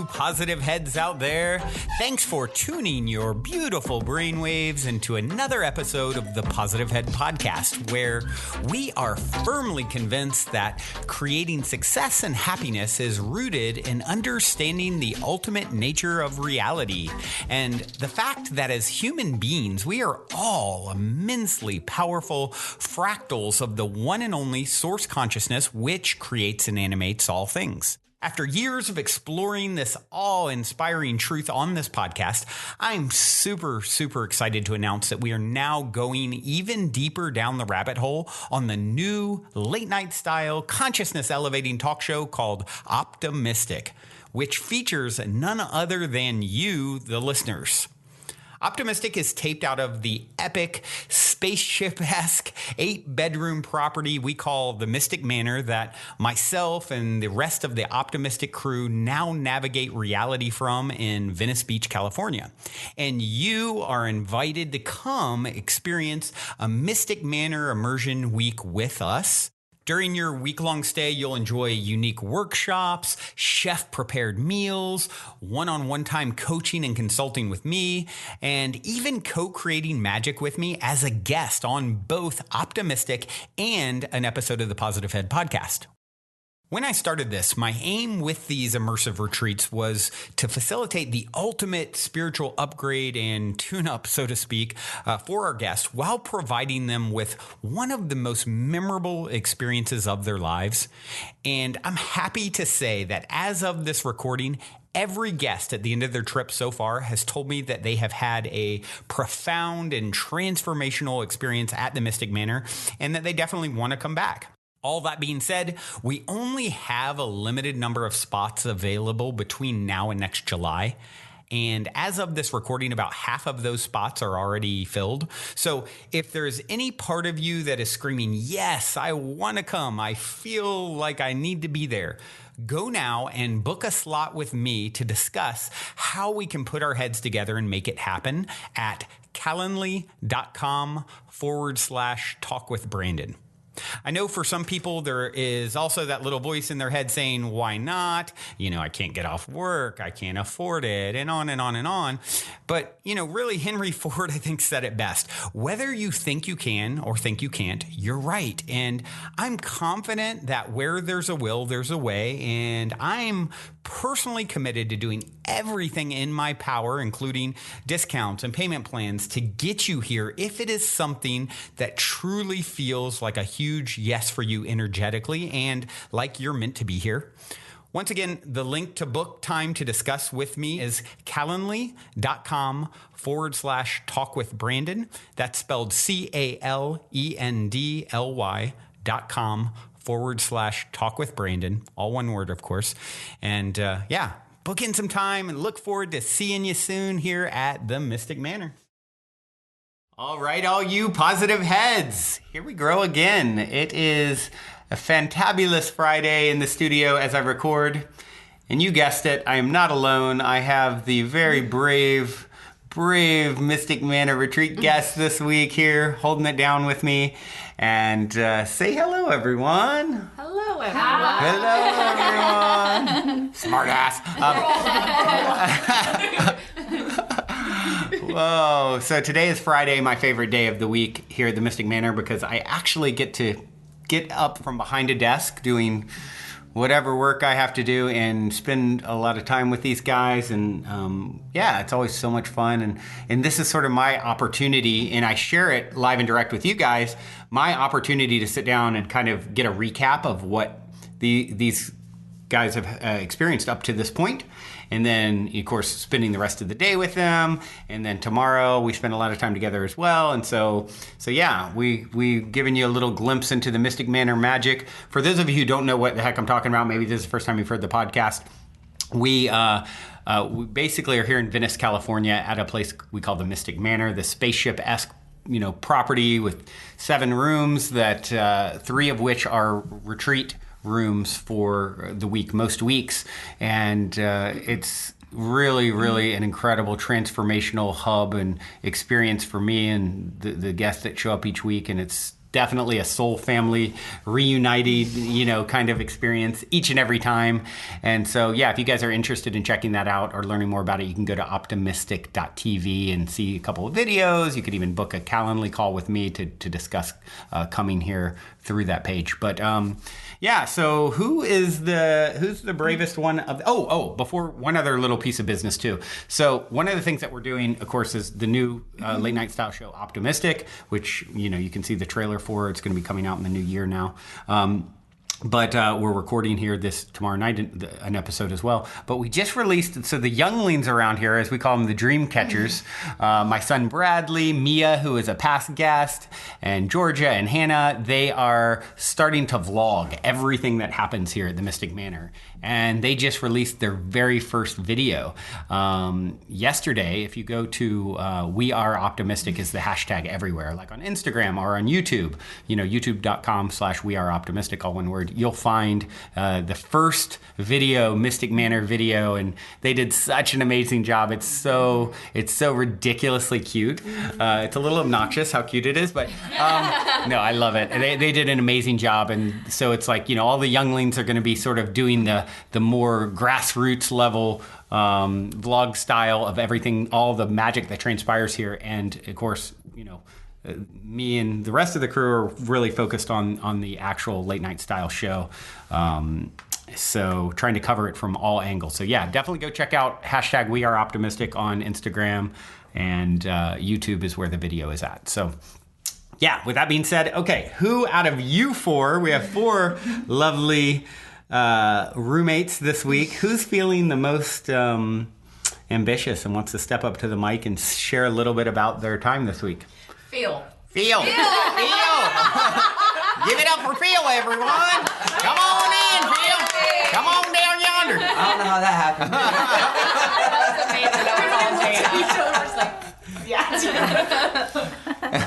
positive heads out there. Thanks for tuning your beautiful brainwaves into another episode of the Positive Head Podcast, where we are firmly convinced that creating success and happiness is rooted in understanding the ultimate nature of reality and the fact that as human beings, we are all immensely powerful fractals of the one and only source consciousness which creates and animates all things. After years of exploring this awe-inspiring truth on this podcast, I'm super excited to announce that we are now going even deeper down the rabbit hole on the new late-night style consciousness-elevating talk show called Optimistic, which features none other than you, the listeners. Optimistic is taped out of the epic, spaceship-esque 8-bedroom property we call the Mystic Manor that myself and the rest of the Optimistic crew now navigate reality from in Venice Beach, California. And you are invited to come experience a Mystic Manor immersion week with us. During your week-long stay, you'll enjoy unique workshops, chef-prepared meals, one-on-one time coaching and consulting with me, and even co-creating magic with me as a guest on both Optimistic and an episode of the Positive Head podcast. When I started this, my aim with these immersive retreats was to facilitate the ultimate spiritual upgrade and tune-up, so to speak, for our guests while providing them with one of the most memorable experiences of their lives. And I'm happy to say that as of this recording, every guest at the end of their trip so far has told me that they have had a profound and transformational experience at the Mystic Manor and that they definitely want to come back. All that being said, we only have a limited number of spots available between now and next July. And as of this recording, about half of those spots are already filled. So if there's any part of you that is screaming, yes, I want to come, I feel like I need to be there, go now and book a slot with me to discuss how we can put our heads together and make it happen at calendly.com/talkwithbrandon. I know for some people there is also that little voice in their head saying, why not? I can't get off work. I can't afford it, and on and on and on. But, really Henry Ford, I think, said it best. Whether you think you can or think you can't, you're right. And I'm confident that where there's a will, there's a way. And I'm personally committed to doing everything in my power, including discounts and payment plans, to get you here if it is something that truly feels like a huge yes for you energetically and like you're meant to be here. Once again, the link to book time to discuss with me is calendly.com/talkwithbrandon. That's spelled calendly.com/talkwithbrandon. All one word, of course. And book in some time and look forward to seeing you soon here at the Mystic Manor. All right, all you positive heads, here we go again. It is a fantabulous Friday in the studio as I record. And you guessed it, I am not alone. I have the very brave Mystic Manor retreat guest this week here, holding it down with me. And say hello, everyone. Hello, everyone. Hello, everyone. Smart ass. Whoa. So today is Friday, my favorite day of the week here at the Mystic Manor, because I actually get to get up from behind a desk doing whatever work I have to do and spend a lot of time with these guys. And it's always so much fun. And this is sort of my opportunity, and I share it live and direct with you guys, my opportunity to sit down and kind of get a recap of what these guys have experienced up to this point. And then, of course, spending the rest of the day with them. And then tomorrow we spend a lot of time together as well. And so we've given you a little glimpse into the Mystic Manor magic. For those of you who don't know what the heck I'm talking about, maybe this is the first time you've heard the podcast. We basically are here in Venice, California, at a place we call the Mystic Manor, the spaceship-esque property with 7 rooms that 3 of which are retreat rooms for the week, most weeks. And it's really an incredible transformational hub and experience for me and the guests that show up each week. And it's definitely a soul family reunited, kind of experience each and every time. And so, yeah, if you guys are interested in checking that out or learning more about it, you can go to optimistic.tv and see a couple of videos. You could even book a Calendly call with me to discuss coming here through that page. But yeah, so who's the bravest one of? Before, one other little piece of business too. So one of the things that we're doing, of course, is the new late night style show Optimistic, which you can see the trailer for. It's going to be coming out in the new year now. But we're recording here tomorrow night an episode as well. But we just released, so the younglings around here, as we call them, the dream catchers, my son Bradley, Mia, who is a past guest, and Georgia and Hannah, they are starting to vlog everything that happens here at the Mystic Manor. And they just released their very first video yesterday. If you go to We Are Optimistic is the hashtag everywhere, like on Instagram or on YouTube, youtube.com/We Are Optimistic, all one word. You'll find the first video, Mystic Manor video, and they did such an amazing job. It's so ridiculously cute. It's a little obnoxious how cute it is, but no, I love it. They did an amazing job, and so it's like, all the younglings are going to be sort of doing the more grassroots level vlog style of everything, all the magic that transpires here, and of course, me and the rest of the crew are really focused on the actual late night style show. So trying to cover it from all angles. So yeah, definitely go check out hashtag We Are Optimistic on Instagram, and YouTube is where the video is at. So yeah, with that being said, okay, who out of you four, we have four lovely roommates this week, who's feeling the most ambitious and wants to step up to the mic and share a little bit about their time this week? Phil. Give it up for Phil, everyone. Come on in, Phil. Come on down yonder. I don't know how that happened. That was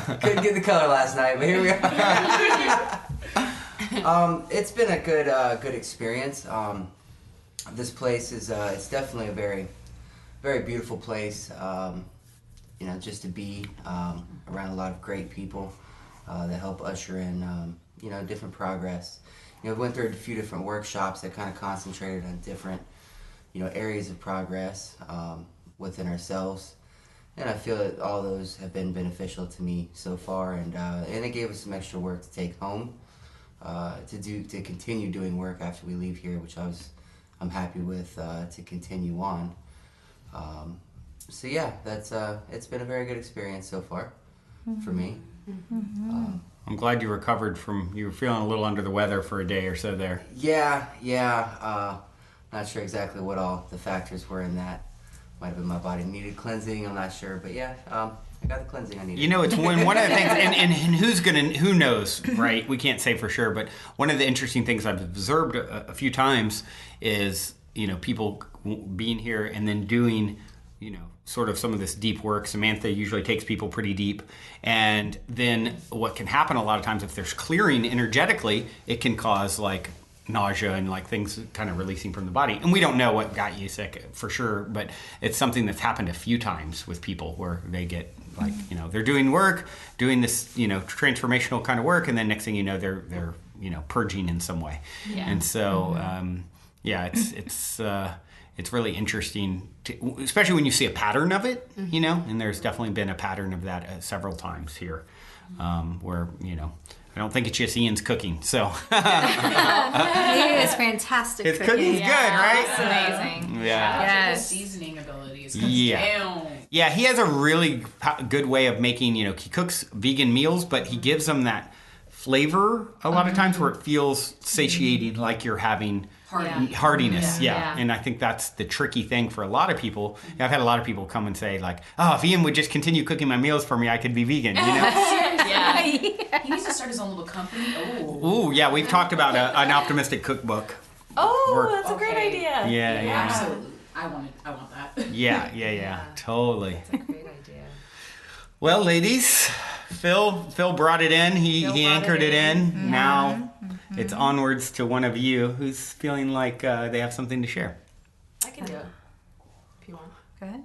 amazing. Couldn't get the color last night, but here we are. It's been a good experience. This place is it's definitely a very, very beautiful place. Just to be around a lot of great people that help usher in different progress. We went through a few different workshops that kind of concentrated on different areas of progress within ourselves. And I feel that all those have been beneficial to me so far, and it gave us some extra work to take home, to continue doing work after we leave here, which I'm happy with to continue on. So yeah, that's it's been a very good experience so far for me. I'm glad you recovered you were feeling a little under the weather for a day or so there. Yeah. Not sure exactly what all the factors were in that. Might have been my body needed cleansing, I'm not sure, but yeah, I got the cleansing I needed. It's one of the things, and who knows, right? We can't say for sure, but one of the interesting things I've observed a few times is, people being here and then doing, sort of some of this deep work. Samantha usually takes people pretty deep, and then what can happen a lot of times if there's clearing energetically, it can cause like nausea and like things kind of releasing from the body. And we don't know what got you sick for sure, but it's something that's happened a few times with people where they get like, they're doing this, transformational kind of work, and then next thing you know, they're purging in some way. Yeah. And so, it's really interesting, especially when you see a pattern of it, and there's definitely been a pattern of that several times here, where, I don't think it's just Ian's cooking, so. He is fantastic. His cooking's good, right? It's amazing. Yeah. His seasoning abilities. Yeah. Yeah, he has a really good way of making, he cooks vegan meals, but he gives them that flavor a lot of times where it feels satiating, like you're having hardiness. Yeah. And I think that's the tricky thing for a lot of people. I've had a lot of people come and say like, oh, if Ian would just continue cooking my meals for me, I could be vegan, Yeah. He needs to start his own little company. Ooh, yeah, we've talked about an optimistic cookbook. That's a great idea. Yeah. Absolutely. I want that. Yeah. Totally. That's a great idea. Well, ladies, Phil brought it in. He anchored it in. Mm-hmm. Now it's onwards to one of you who's feeling like they have something to share. I can do it if you want. Go ahead.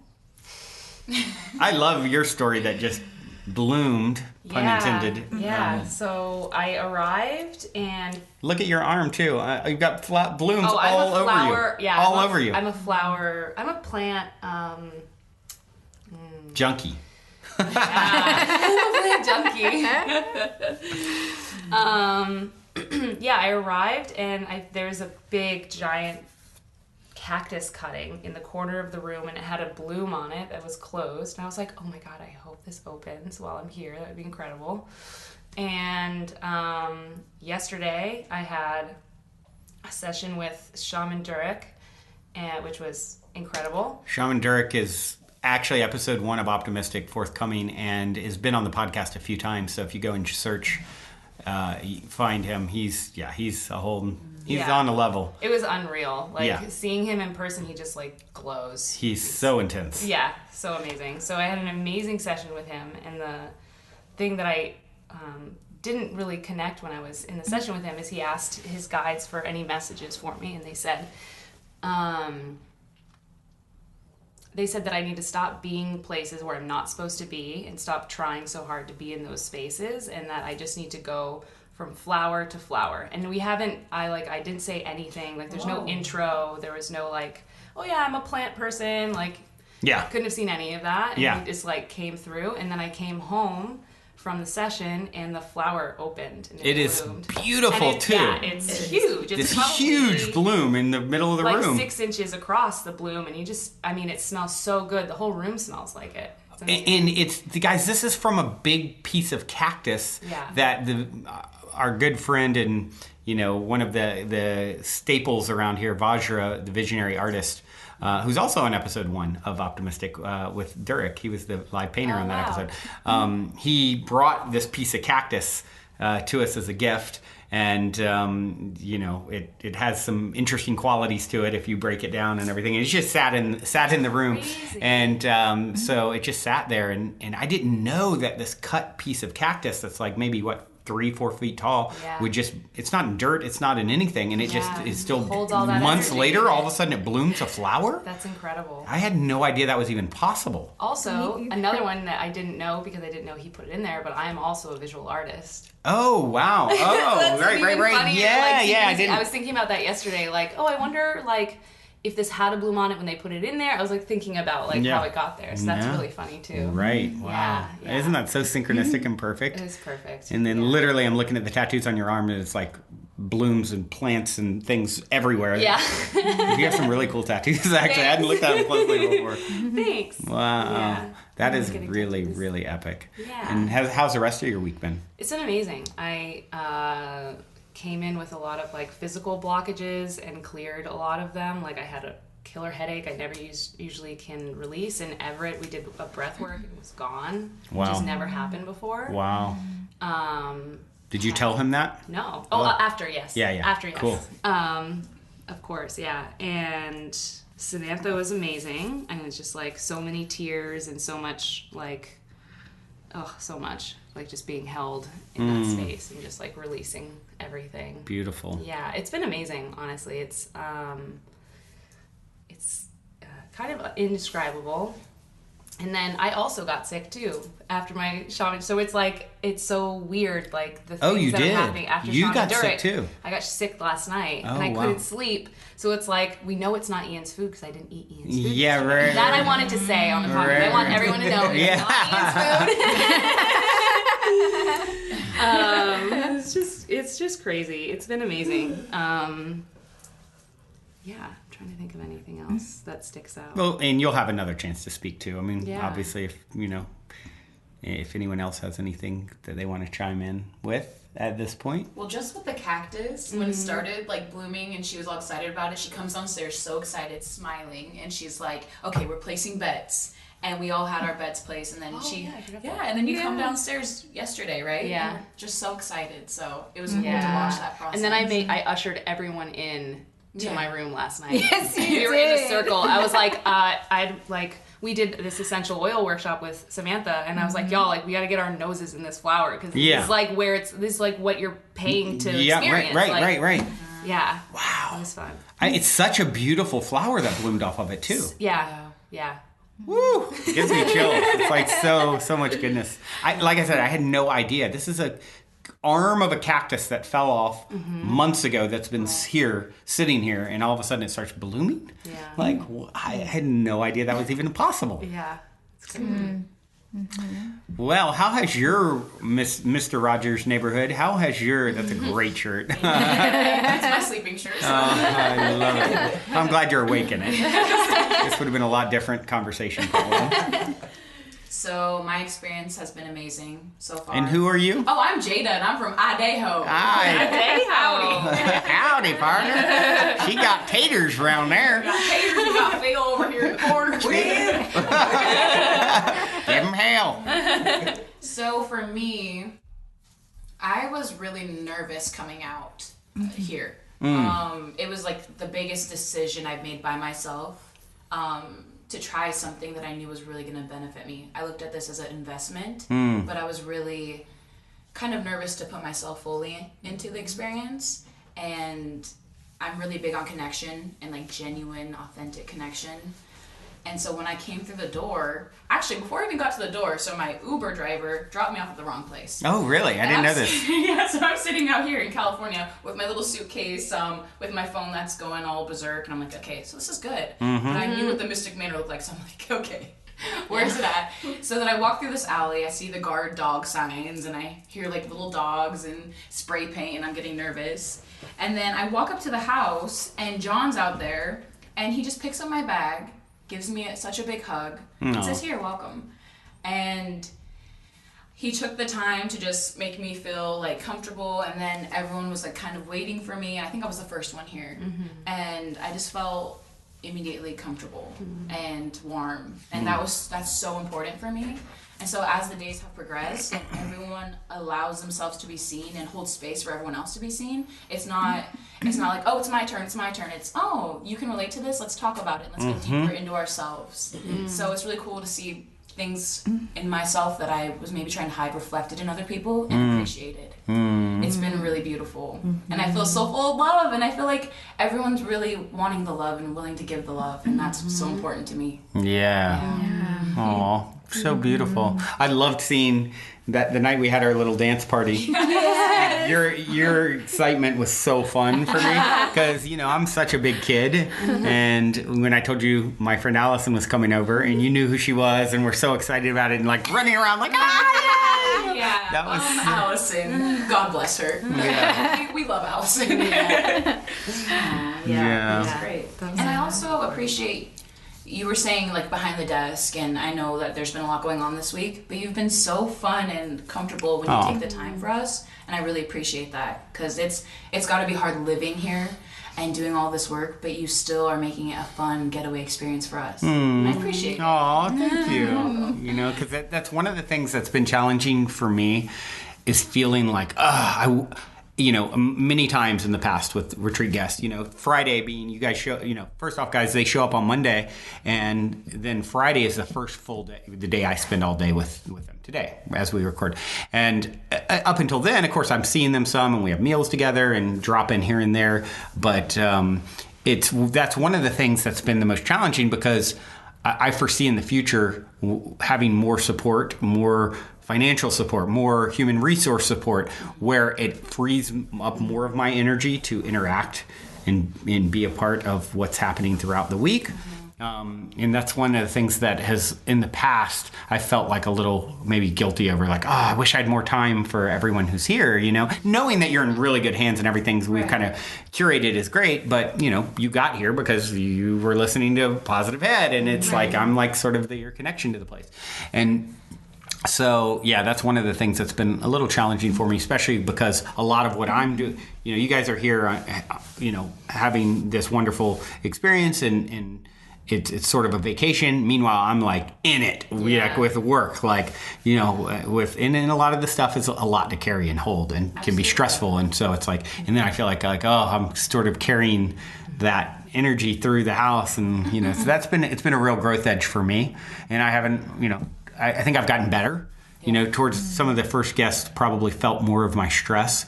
I love your story that just bloomed, pun intended. Yeah. So I arrived and Look at your arm too. You've got blooms I'm all a flower. over you. Yeah, all over you. I'm a flower. I'm a plant. Junkie. I'm a plant junkie. Yeah, I arrived and there was a big giant cactus cutting in the corner of the room, and it had a bloom on it that was closed, and I was like, oh my god, I hope this opens while I'm here. That would be incredible. And yesterday I had a session with Shaman Durek, which was incredible. Shaman Durek is actually episode 1 of Optimistic forthcoming and has been on the podcast a few times, so if you go and search, you find him. He's a whole... He's on a level. It was unreal. Seeing him in person, he just glows. He's so intense. Yeah, so amazing. So I had an amazing session with him, and the thing that I didn't really connect when I was in the session with him is he asked his guides for any messages for me, and they said that I need to stop being places where I'm not supposed to be and stop trying so hard to be in those spaces, and that I just need to go from flower to flower. And I didn't say anything, there's no intro, there was no oh yeah, I'm a plant person, I couldn't have seen any of that, and it just came through. And then I came home from the session and the flower opened and it bloomed. Is beautiful too. Yeah, it's huge. It's this huge bloom in the middle of the room, 6 inches across the bloom, and it smells so good. The whole room smells like it. And it's guys, this is from a big piece of cactus that our good friend and one of the staples around here, Vajra, the visionary artist, who's also on episode 1 of Optimistic with Durek. He was the live painter on that episode. He brought this piece of cactus to us as a gift. And, it has some interesting qualities to it if you break it down and everything. And it just sat in the room. Crazy. And so it just sat there. And I didn't know that this cut piece of cactus that's maybe, 3-4 feet tall would just, it's not in dirt, it's not in anything. And it just is still, holds all that months energy. Later, all of a sudden it blooms a flower. That's incredible. I had no idea that was even possible. Also, another one that I didn't know because I didn't know he put it in there, but I am also a visual artist. Oh, wow. Oh, right. Funnier. Yeah, I was thinking about that yesterday. I wonder, if this had a bloom on it when they put it in there. I was, thinking about, how it got there. So that's really funny, too. Right. Wow. Yeah. Isn't that so synchronistic and perfect? It is perfect. And then literally I'm looking at the tattoos on your arm, and it's blooms and plants and things everywhere. Yeah. You have some really cool tattoos, actually. I hadn't looked at them closely before. Thanks. Wow. Yeah. That is really, really epic. Yeah. And how's the rest of your week been? It's been amazing. I came in with a lot of physical blockages and cleared a lot of them. I had a killer headache I never usually can release. In Everett, we did a breath work and it was gone. Wow. Which has never happened before. Wow. Did you tell him that? No. Oh, after, yes. Yeah. After, yes. Cool. Of course, yeah. And Samantha was amazing. And it's just so many tears and so much so much. Just being held in that space and just releasing everything. Beautiful. Yeah, it's been amazing, honestly. It's kind of indescribable. And then I also got sick too after my shaman. So it's so weird, the things that are happening after you Shaman got Durek. sick too. I got sick last night and I wow. couldn't sleep. So it's we know it's not Ian's food because I didn't eat Ian's food. Yeah, right. That I wanted to say on the podcast. Right. I want everyone to know it's not Ian's food. It's just crazy. It's been amazing. Yeah, I'm trying to think of anything else that sticks out. Well, and you'll have another chance to speak too. I mean, Yeah. obviously, if anyone else has anything that they want to chime in with at this point. Well, just with the cactus, when it started blooming and she was all excited about it, she comes downstairs so excited, smiling, and she's like, okay, we're placing bets. And we all had our bets placed, and then and then you come downstairs yesterday, right? Yeah. And we're just so excited. So it was cool to watch that process. And then I ushered everyone in to my room last night. Yes, you we were in a did. circle. I was we did this essential oil workshop with Samantha, and I was like, y'all, we got to get our noses in this flower because this is what you're paying to experience. Right. Yeah. Wow. It was fun. It's such a beautiful flower that bloomed off of it too. Yeah. Woo! It gives me chills. It's like so much goodness. Like I said, I had no idea. This is a arm of a cactus that fell off months ago that's been here, sitting here, and all of a sudden it starts blooming. Yeah. Like, I had no idea that was even possible. Yeah. It's crazy. Well, how has your Mr. Rogers neighborhood? That's a great shirt. That's my sleeping shirt. I love it. I'm glad you're awake in it. This would have been a lot different conversation probably. So my experience has been amazing so far. And who are you? Oh, I'm Jada, and I'm from Idaho. Howdy. Howdy, partner. She got taters around there. We got taters, we got Phil over here in the corner. Give them hell. So for me, I was really nervous coming out here. It was like the biggest decision I've made by myself. To try something that I knew was really going to benefit me. I looked at this as an investment, but I was really kind of nervous to put myself fully into the experience. And I'm really big on connection and like genuine, authentic connection. And so when I came through the door, actually before I even got to the door, so my Uber driver dropped me off at the wrong place. Oh, really? I didn't know this. Yeah, so I'm sitting out here in California with my little suitcase, with my phone that's going all berserk, and I'm like, okay, so this is good. But I knew what the Mystic Manor looked like, so I'm like, okay, where's it at? So then I walk through this alley, I see the guard dog signs, and I hear like little dogs and spray paint, and I'm getting nervous. And then I walk up to the house, and John's out there, and he just picks up my bag, gives me such a big hug, and says, here, welcome. And he took the time to just make me feel like comfortable, and then everyone was like kind of waiting for me. I think I was the first one here. And I just felt immediately comfortable and warm. And that's so important for me. And so as the days have progressed and everyone allows themselves to be seen and holds space for everyone else to be seen, it's not like, oh, it's my turn. It's, oh, you can relate to this. Let's talk about it. Let's get deeper into ourselves. So it's really cool to see things in myself that I was maybe trying to hide reflected in other people and appreciated. It's been really beautiful. And I feel so full of love, and I feel like everyone's really wanting the love and willing to give the love, and that's so important to me. Yeah. Aw, so beautiful. I loved seeing that the night we had our little dance party. Your excitement was so fun for me because, you know, I'm such a big kid. And when I told you my friend Allison was coming over and you knew who she was and we're so excited about it and like running around like, ah! Yeah. That was Allison. God bless her. Yeah. We love Allison. Yeah. That's great. And I also appreciate, you were saying like behind the desk, and I know that there's been a lot going on this week, but you've been so fun and comfortable when you take the time for us, and I really appreciate that, because it's got to be hard living here and doing all this work, but you still are making it a fun getaway experience for us. And I appreciate it. Oh, thank you. You know, because that's one of the things that's been challenging for me is feeling like, you know, many times in the past with retreat guests, you know, Friday being you guys show, you know, first off, guys, they show up on Monday, and then Friday is the first full day, the day I spend all day with them today as we record. And up until then, of course, I'm seeing them some, and we have meals together and drop in here and there. But that's one of the things that's been the most challenging, because I foresee in the future having more support, more financial support, more human resource support, where it frees up more of my energy to interact and be a part of what's happening throughout the week. And that's one of the things that has, in the past, I felt like a little maybe guilty over, like, I wish I had more time for everyone who's here, you know, knowing that you're in really good hands and everything we've kind of curated is great, but, you know, you got here because you were listening to Positive Head, and it's like, I'm like sort of your connection to the place. And so, yeah, that's one of the things that's been a little challenging for me, especially because a lot of what I'm doing, you know, you guys are here, you know, having this wonderful experience, and it's sort of a vacation. Meanwhile, I'm like in it, like with work, like, you know, and a lot of the stuff is a lot to carry and hold and can be stressful. And so it's like, and then I feel like, I'm sort of carrying that energy through the house. And, you know, so it's been a real growth edge for me. And I haven't, you know, I think I've gotten better You know, towards some of the first guests probably felt more of my stress.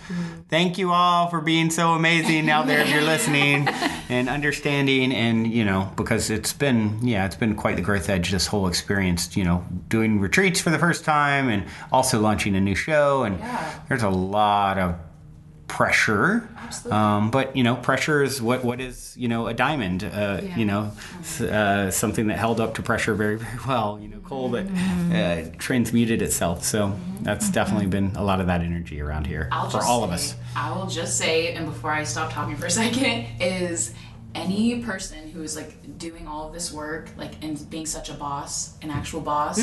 Thank you all for being so amazing out there if you're listening and understanding. And, you know, because it's been quite the growth edge, this whole experience, you know, doing retreats for the first time and also launching a new show. And there's a lot of pressure. But, you know, pressure is what is, you know, a diamond, you know, something that held up to pressure very, very well, you know, coal that transmuted itself. So that's definitely been a lot of that energy around here for all of us. I will just say, and before I stop talking for a second, is any person who is like doing all of this work, like, and being such a boss, an actual boss,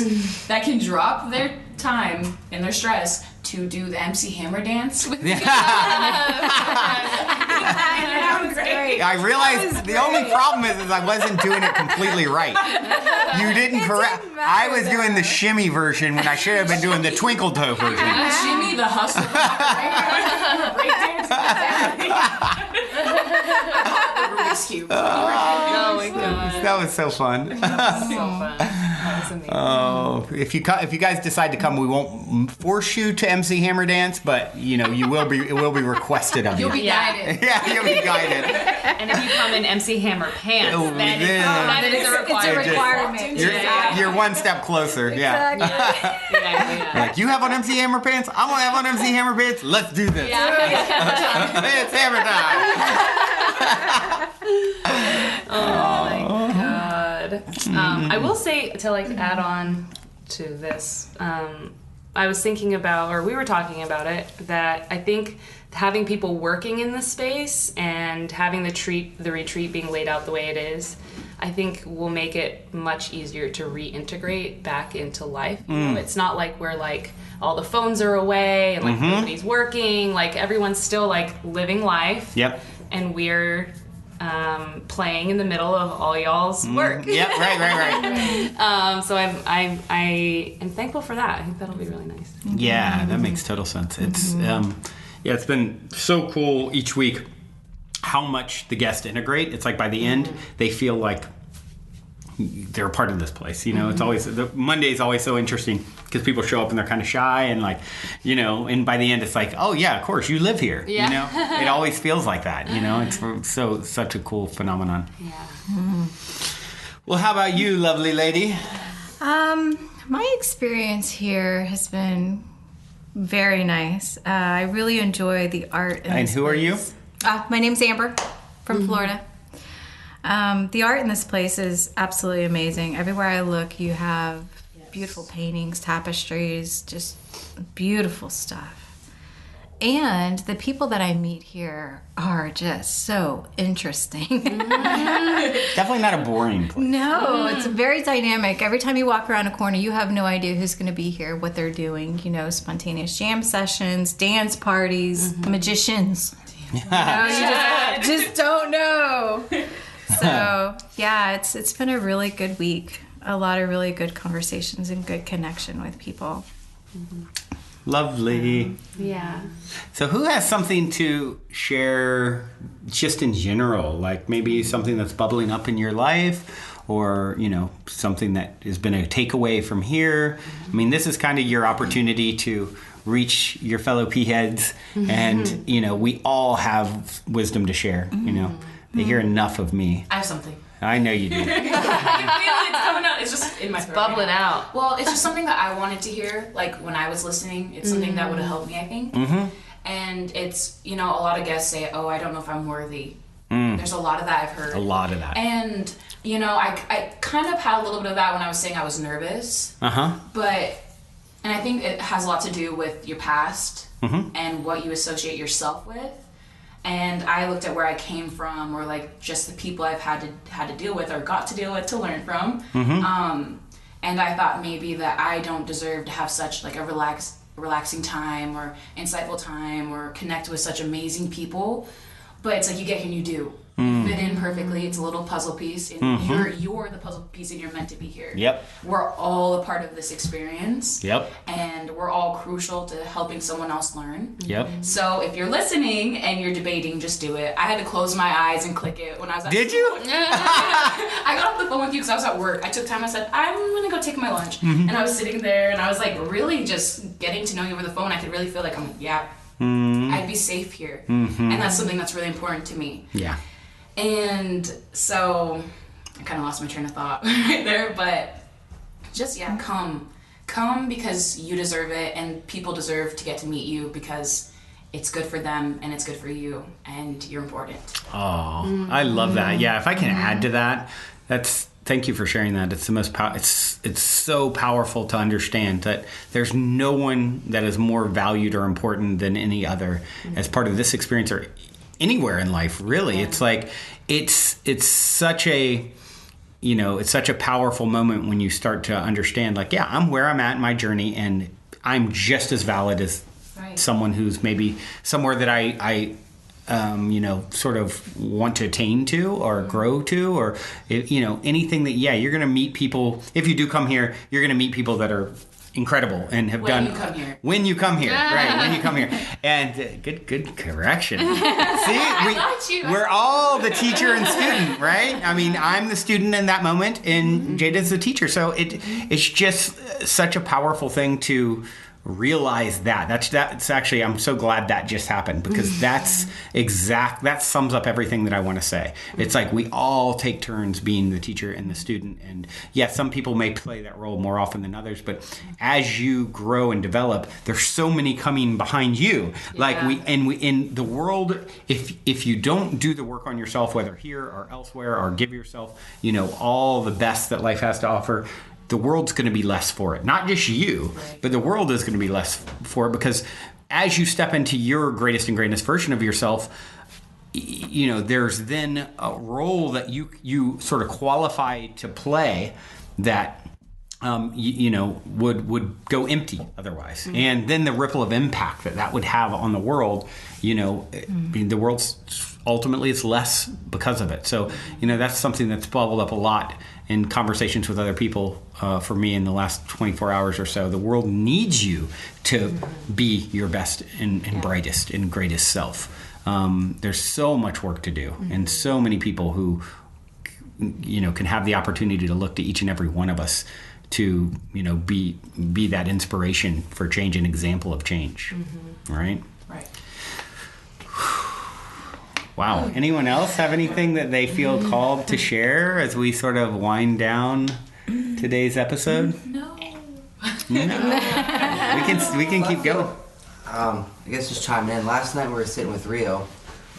that can drop their time and their stress to do the MC Hammer dance with me. I realized the only problem is I wasn't doing it completely right. You didn't correct. I was doing the shimmy version when I should have been doing the twinkle toe version. Shimmy, the hustle, break dance. Rubik's Cube. Oh my god. That was so fun. So fun. That was amazing. Oh, if you guys decide to come, we won't force you to MC Hammer Dance, but you know it will be requested of you. You'll be guided. Yeah, you'll be guided. And if you come in MC Hammer pants, Oh, then then- that is a requirement. It's a requirement. You're one step closer. Yeah. Exactly. Yeah. Like, you have on MC Hammer Pants? I'm gonna have on MC Hammer Pants. Let's do this. It's Hammer time. Oh my god. I will say, to like add on to this, I was thinking about, or we were talking about it, that I think having people working in the space and having the retreat being laid out the way it is, I think will make it much easier to reintegrate back into life. You know, it's not like we're like all the phones are away and like nobody's working. Like everyone's still like living life. Yep. And we're playing in the middle of all y'all's work. Yep. Right. So I am thankful for that. I think that'll be really nice. Yeah, that makes total sense. It's it's been so cool each week how much the guests integrate. It's like by the end they feel like they're a part of this place. You know, it's always Monday is always so interesting because people show up and they're kind of shy and like, you know, and by the end it's like, oh yeah, of course you live here. Yeah. You know, it always feels like that. You know, it's such a cool phenomenon. Yeah. Well, how about you, lovely lady? My experience here has been very nice. I really enjoy the art. And who are you? My name's Amber from Florida. The art in this place is absolutely amazing. Everywhere I look, you have beautiful paintings, tapestries, just beautiful stuff. And the people that I meet here are just so interesting. Definitely not a boring place. No, it's very dynamic. Every time you walk around a corner, you have no idea who's going to be here, what they're doing. You know, spontaneous jam sessions, dance parties, magicians. You know, you just don't know. So, yeah, it's been a really good week. A lot of really good conversations and good connection with people. Lovely. Yeah. So who has something to share just in general? Like maybe something that's bubbling up in your life or, you know, something that has been a takeaway from here. I mean, this is kind of your opportunity to reach your fellow P-heads and, you know, we all have wisdom to share, you know. They hear enough of me. I have something. I know you do. I can feel it. It's coming out. It's just in my throat. Bubbling out. Well, it's just something that I wanted to hear, like, when I was listening. It's something that would have helped me, I think. And it's, you know, a lot of guests say, oh, I don't know if I'm worthy. There's a lot of that I've heard. A lot of that. And, you know, I kind of had a little bit of that when I was saying I was nervous. But, and I think it has a lot to do with your past and what you associate yourself with. And I looked at where I came from, or like just the people I've had to deal with, or got to deal with to learn from. And I thought maybe that I don't deserve to have such like a relaxing time, or insightful time, or connect with such amazing people. But it's like you get here and you do. You fit in perfectly. It's a little puzzle piece, and you're the puzzle piece, and you're meant to be here. Yep. We're all a part of this experience. Yep. And we're all crucial to helping someone else learn. Yep. So if you're listening and you're debating, just do it. I had to close my eyes and click it when I was at Did you? I got off the phone with you because I was at work. I took time. I said, I'm going to go take my lunch. And I was sitting there, and I was like really just getting to know you over the phone. I could really feel like I'd be safe here. And that's something that's really important to me. Yeah. And so I kind of lost my train of thought right there, but just, come because you deserve it, and people deserve to get to meet you because it's good for them and it's good for you, and you're important. Oh, I love that. Yeah, if I can add to that, thank you for sharing that. It's the most it's so powerful to understand that there's no one that is more valued or important than any other as part of this experience or anywhere in life, really. It's like it's such a it's such a powerful moment when you start to understand, like, yeah, I'm where I'm at in my journey, and I'm just as valid as someone who's maybe somewhere that I sort of want to attain to or grow to, or anything that you're going to meet people. If you do come here, you're going to meet people that are incredible and have done when you come here, right? When you come here, and good correction. See, we're all the teacher and student, right? I mean, I'm the student in that moment, and Jada's the teacher. So it's just such a powerful thing to realize that's actually, I'm so glad that just happened, because that sums up everything that I want to say. It's like we all take turns being the teacher and the student, and some people may play that role more often than others, but as you grow and develop, there's so many coming behind you. Like we in the world, if you don't do the work on yourself, whether here or elsewhere, or give yourself all the best that life has to offer, the world's going to be less for it. Not just you, but the world is going to be less for it, because as you step into your greatest and greatest version of yourself, there's then a role that you sort of qualify to play that would go empty otherwise. And then the ripple of impact that would have on the world, the world's ultimately it's less because of it. So, that's something that's bubbled up a lot in conversations with other people for me in the last 24 hours or so. The world needs you to be your best and brightest and greatest self. There's so much work to do, and so many people who, can have the opportunity to look to each and every one of us to, be that inspiration for change, an example of change. Right? Right. Wow. Anyone else have anything that they feel called to share as we sort of wind down today's episode? No. We can keep going. I guess just chiming in. Last night we were sitting with Rio.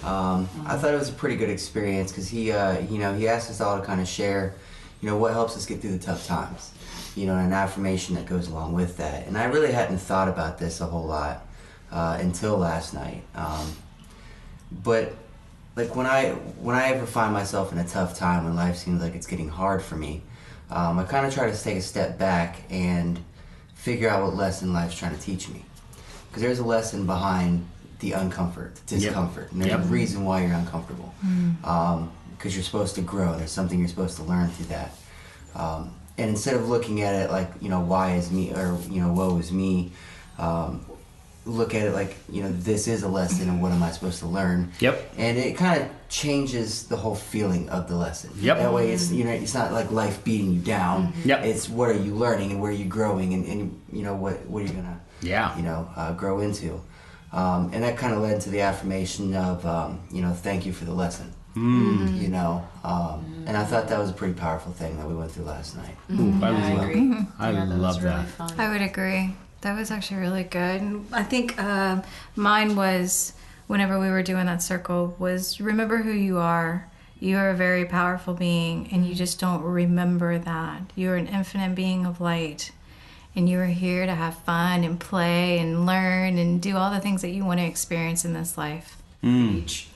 I thought it was a pretty good experience because he asked us all to kind of share, what helps us get through the tough times, and an affirmation that goes along with that. And I really hadn't thought about this a whole lot until last night. But like when I ever find myself in a tough time, when life seems like it's getting hard for me, I kind of try to take a step back and figure out what lesson life's trying to teach me. Because there's a lesson behind the discomfort, and there's a reason why you're uncomfortable. Because you're supposed to grow. There's something you're supposed to learn through that. And instead of looking at it like, why is me, or, woe is me, look at it like, this is a lesson, and what am I supposed to learn? Yep. And it kind of changes the whole feeling of the lesson. Yep. That way it's, it's not like life beating you down. Yep. It's what are you learning, and where are you growing, and what are you gonna grow into. And that kind of led to the affirmation of thank you for the lesson. And I thought that was a pretty powerful thing that we went through last night. I agree. I love that. I would agree. That was actually really good. And I think mine was, whenever we were doing that circle, was remember who you are. You are a very powerful being, and you just don't remember that. You are an infinite being of light, and you are here to have fun and play and learn and do all the things that you want to experience in this life. Preach.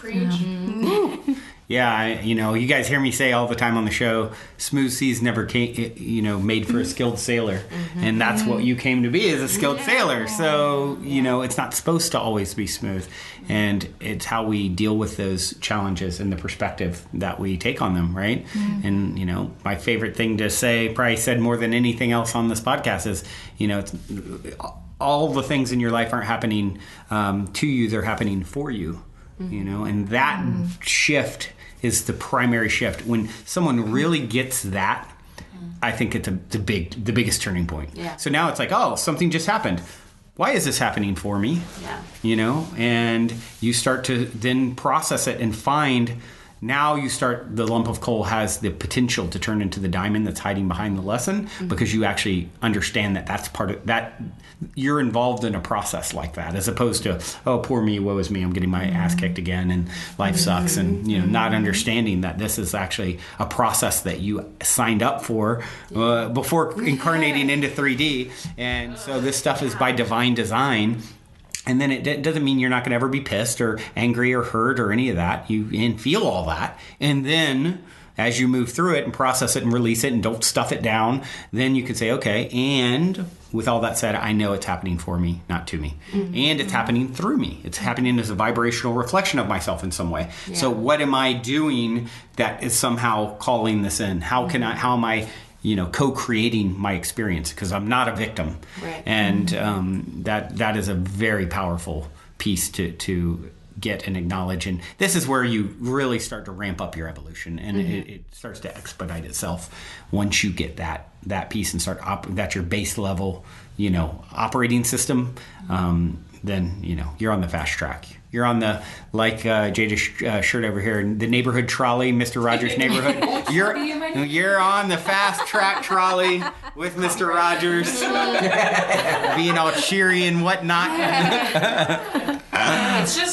You guys hear me say all the time on the show, smooth seas never came, made for a skilled sailor. And that's what you came to be, as a skilled sailor. So, it's not supposed to always be smooth. And it's how we deal with those challenges and the perspective that we take on them, right? And, my favorite thing to say, probably said more than anything else on this podcast, is, it's, all the things in your life aren't happening to you, they're happening for you. And that shift is the primary shift. When someone really gets that, I think it's the biggest turning point. Yeah. So now it's like, oh, something just happened. Why is this happening for me? Yeah. And you start to then process it and find. Now the lump of coal has the potential to turn into the diamond that's hiding behind the lesson, because you actually understand that that's part of that. You're involved in a process like that, as opposed to, oh, poor me, woe is me, I'm getting my ass kicked again and life sucks. And, not understanding that this is actually a process that you signed up for before incarnating into 3D. And so this stuff is by divine design. And then it doesn't mean you're not going to ever be pissed or angry or hurt or any of that. You feel all that. And then as you move through it and process it and release it and don't stuff it down, then you can say, okay, and with all that said, I know it's happening for me, not to me. And it's happening through me. It's happening as a vibrational reflection of myself in some way. Yeah. So what am I doing that is somehow calling this in? How am I co-creating my experience, because I'm not a victim. Right. And that is a very powerful piece to get and acknowledge. And this is where you really start to ramp up your evolution, and it starts to expedite itself once you get that piece and start that's your base level, operating system. Then you're on the fast track. You're on the, like Jada's shirt over here, the neighborhood trolley, Mr. Rogers' neighborhood. You're on the fast track trolley with Mr. Rogers, being all cheery and whatnot.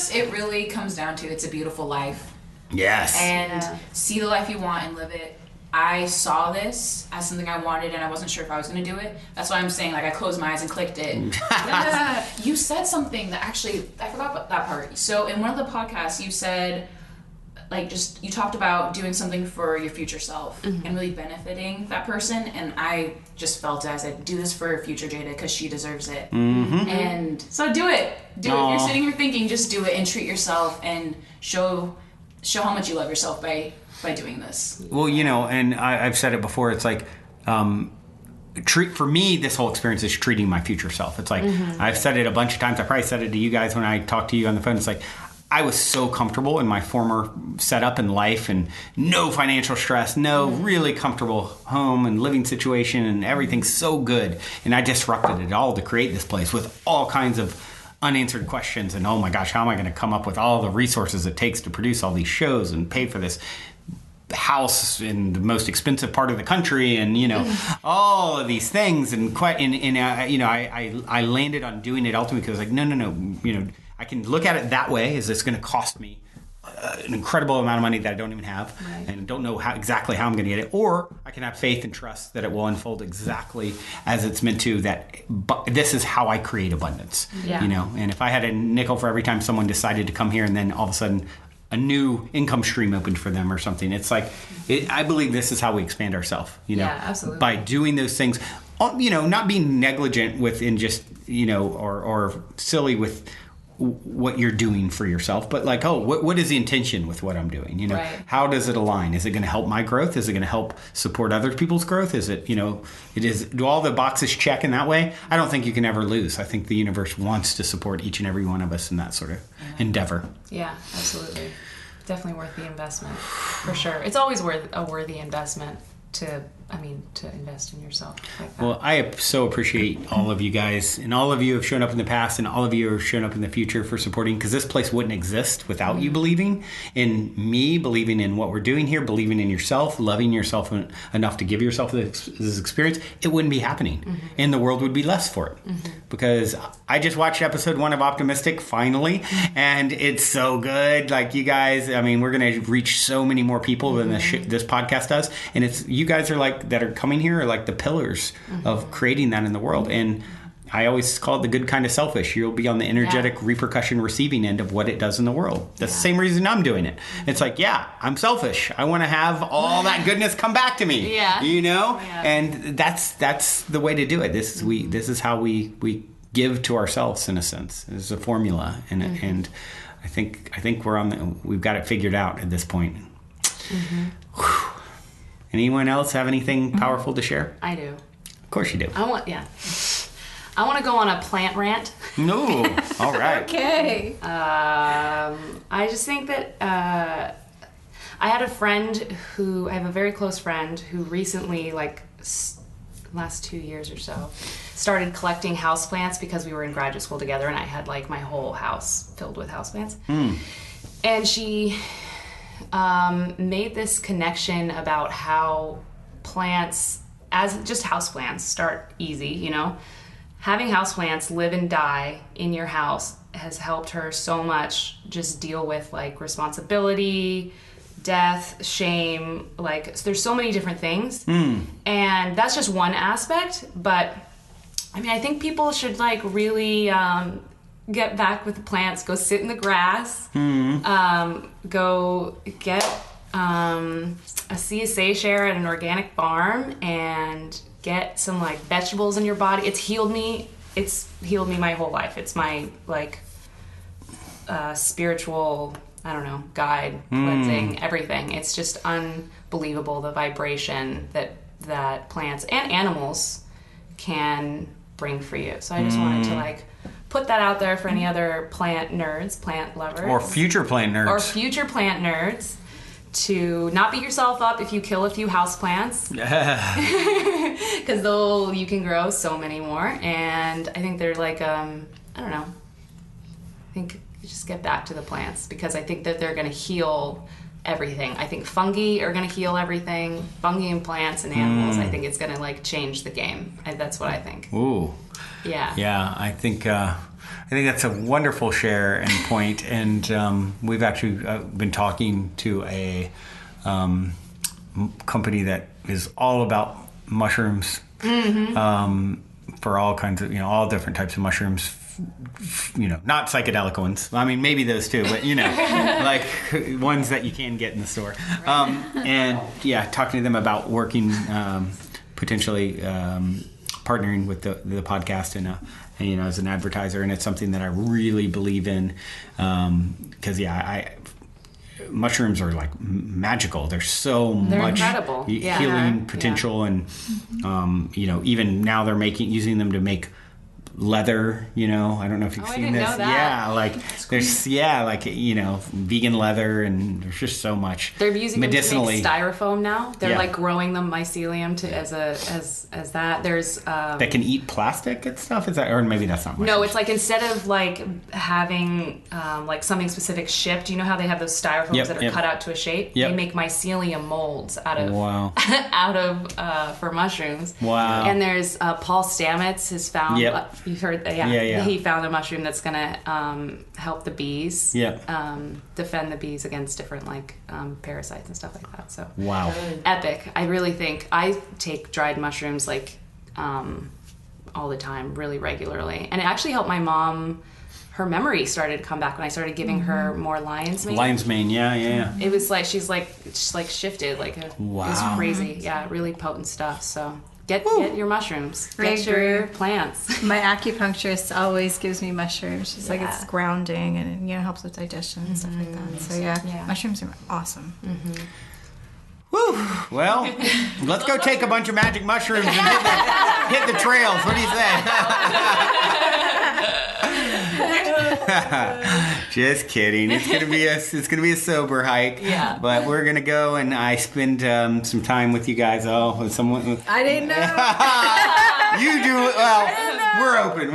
It really comes down to, it's a beautiful life. Yes. And see the life you want and live it. I saw this as something I wanted, and I wasn't sure if I was going to do it. That's why I'm saying, I closed my eyes and clicked it. You said something that actually, I forgot about that part. So in one of the podcasts, you said, you talked about doing something for your future self and really benefiting that person. And I just felt it. I said, do this for future Jada, because she deserves it. And so do it. Aww. You're sitting here thinking, just do it and treat yourself and show how much you love yourself by doing this. Well, and I've said it before, it's like, for me, this whole experience is treating my future self. It's like, I've said it a bunch of times. I probably said it to you guys when I talked to you on the phone. It's like, I was so comfortable in my former setup in life, and no financial stress, no really comfortable home and living situation, and everything's so good. And I disrupted it all to create this place with all kinds of unanswered questions. And oh my gosh, how am I going to come up with all the resources it takes to produce all these shows and pay for this house in the most expensive part of the country, and all of these things, and I landed on doing it ultimately because no, I can look at it that way. Is this going to cost me an incredible amount of money that I don't even have, and don't know exactly how I'm going to get it, or I can have faith and trust that it will unfold exactly as it's meant to, this is how I create abundance. And if I had a nickel for every time someone decided to come here and then all of a sudden a new income stream opened for them or something, it's like, I believe this is how we expand ourselves, absolutely. By doing those things, not being negligent within just, or silly with what you're doing for yourself, but what is the intention with what I'm doing? How does it align? Is it going to help my growth? Is it going to help support other people's growth? Is it, do all the boxes check in that way? I don't think you can ever lose. I think the universe wants to support each and every one of us in that sort of endeavor. Yeah, absolutely. Definitely worth the investment, for sure. It's always a worthy investment to invest in yourself like that. Well, I so appreciate all of you guys, and all of you have shown up in the past, and all of you have shown up in the future for supporting, because this place wouldn't exist without you believing in me, believing in what we're doing here, believing in yourself, loving yourself enough to give yourself this experience. It wouldn't be happening, and the world would be less for it. Because I just watched episode 1 of Optimistic finally, and it's so good. You guys, we're going to reach so many more people than this podcast does, and it's you guys are that are coming here are the pillars of creating that in the world. And I always call it the good kind of selfish. You'll be on the energetic repercussion receiving end of what it does in the world. That's the same reason I'm doing it. It's like, I'm selfish. I want to have all that goodness come back to me. Yeah. And that's the way to do it. This is how we give to ourselves, in a sense. It's a formula, and I think we've got it figured out at this point. Anyone else have anything powerful to share? I do. Of course you do. I want to go on a plant rant. No. All right. Okay. I just think that I have a very close friend who recently, last 2 years or so, started collecting houseplants because we were in graduate school together, and I had my whole house filled with houseplants. And she made this connection about how plants, as just houseplants, start easy, Having houseplants live and die in your house has helped her so much just deal with responsibility, death, shame, there's so many different things. And that's just one aspect, but I think people should really get back with the plants, go sit in the grass, go get a CSA share at an organic farm and get some vegetables in your body. It's healed me my whole life. It's my spiritual, guide, cleansing, everything. It's just unbelievable, the vibration that plants and animals can bring for you. So I just wanted to put that out there for any other plant nerds, plant lovers, or future plant nerds, to not beat yourself up if you kill a few houseplants, because you can grow so many more. And I think they're I think you just get back to the plants, because I think that they're going to heal everything. I think fungi are going to heal everything. Fungi and plants and animals. I think it's going to change the game. That's what I think. Ooh. Yeah. Yeah, I think that's a wonderful share and point. And we've actually been talking to a company that is all about mushrooms, for all kinds of, all different types of mushrooms. Not psychedelic ones. Maybe those too, but ones that you can get in the store. And talking to them about working, potentially partnering with the podcast and as an advertiser, and it's something that I really believe in, because mushrooms are magical. There's so much incredible. Healing potential, and even now they're using them to make leather. I don't know if you've seen this. Know that. There's vegan leather, and there's just so much. They're using medicinally them to make styrofoam now. They're growing the mycelium as that. There's that can eat plastic and stuff. Is that, or maybe that's not much. No, it's instead of having something specific shipped. You know how they have those styrofoams that are cut out to a shape. They make mycelium molds out of for mushrooms. Wow. And there's Paul Stamets has found. You've heard that, yeah. He found a mushroom that's going to help the bees, defend the bees against different parasites and stuff like that. So wow, epic! I really think I take dried mushrooms all the time, really regularly, and it actually helped my mom. Her memory started to come back when I started giving her more lion's mane. Lion's mane, yeah. It was she's shifted, wow. It was crazy, really potent stuff. So. Get your mushrooms. Get your plants. My acupuncturist always gives me mushrooms. She's it's grounding and it helps with digestion and stuff like that. So mushrooms are awesome. Woo! Well, let's go take a bunch of magic mushrooms and hit the trails. What do you say? Just kidding. It's gonna be a sober hike. Yeah. But we're gonna go, and I spend some time with you guys. With someone. I didn't know. You do well. We're open.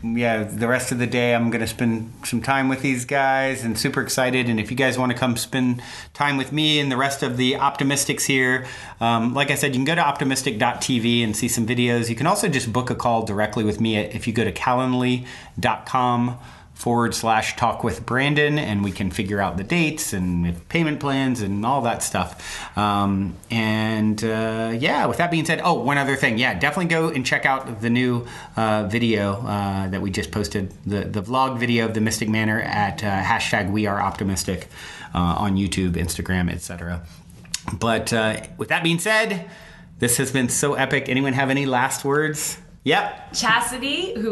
The rest of the day I'm going to spend some time with these guys, and super excited. And if you guys want to come spend time with me and the rest of the Optimistics here, like I said, you can go to optimistic.tv and see some videos. You can also just book a call directly with me if you go to calendly.com /talk with Brandon, and we can figure out the dates and payment plans and all that stuff. With that being said, one other thing. Yeah, definitely go and check out the new video that we just posted, the vlog video of the Mystic Manor at #WeAreOptimistic on YouTube, Instagram, etc. But with that being said, this has been so epic. Anyone have any last words? Yep. Chastity, who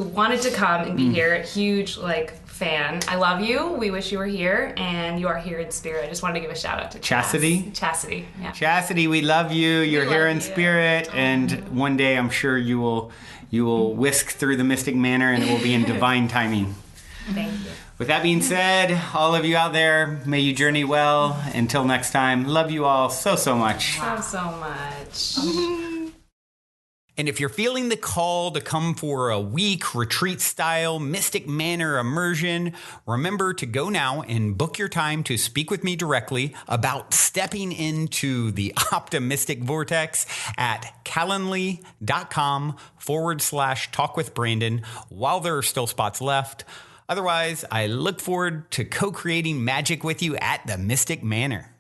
wanted to come and be here, huge fan. I love you. We wish you were here, and you are here in spirit. I just wanted to give a shout out to Chastity. Chastity, yeah. Chastity, we love you. You're here in spirit, and one day I'm sure you will whisk through the Mystic Manor, and it will be in divine timing. Thank you. With that being said, all of you out there, may you journey well. Until next time, love you all so much. So much. And if you're feeling the call to come for a week retreat-style Mystic Manor immersion, remember to go now and book your time to speak with me directly about stepping into the optimistic vortex at calendly.com /talk with Brandon while there are still spots left. Otherwise, I look forward to co-creating magic with you at the Mystic Manor.